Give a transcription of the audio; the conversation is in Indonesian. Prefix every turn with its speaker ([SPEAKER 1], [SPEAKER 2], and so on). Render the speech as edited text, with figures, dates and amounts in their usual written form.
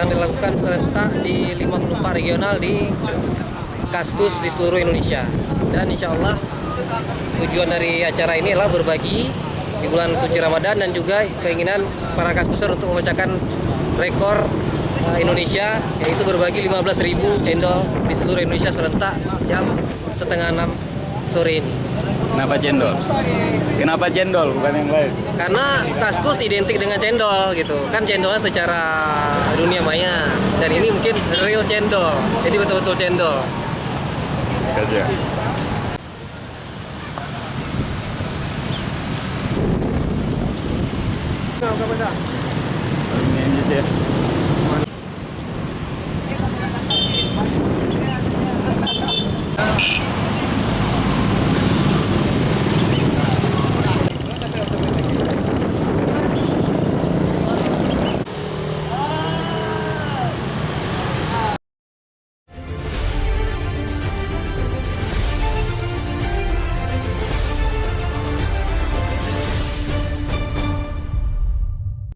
[SPEAKER 1] yang dilakukan serentak di 54 regional di Kaskus di seluruh Indonesia. Dan insya Allah tujuan dari acara ini adalah berbagi di bulan suci Ramadan dan juga keinginan para Kaskuser untuk memecahkan rekor Indonesia, yaitu berbagi 15.000 cendol di seluruh Indonesia serentak jam setengah 6 sore ini.
[SPEAKER 2] Kenapa cendol? Kenapa cendol bukan yang lain?
[SPEAKER 1] Karena Kaskus identik dengan cendol gitu. Kan cendolnya secara dunia maya. Dan ini mungkin real cendol. Jadi betul-betul cendol.
[SPEAKER 2] Kerja.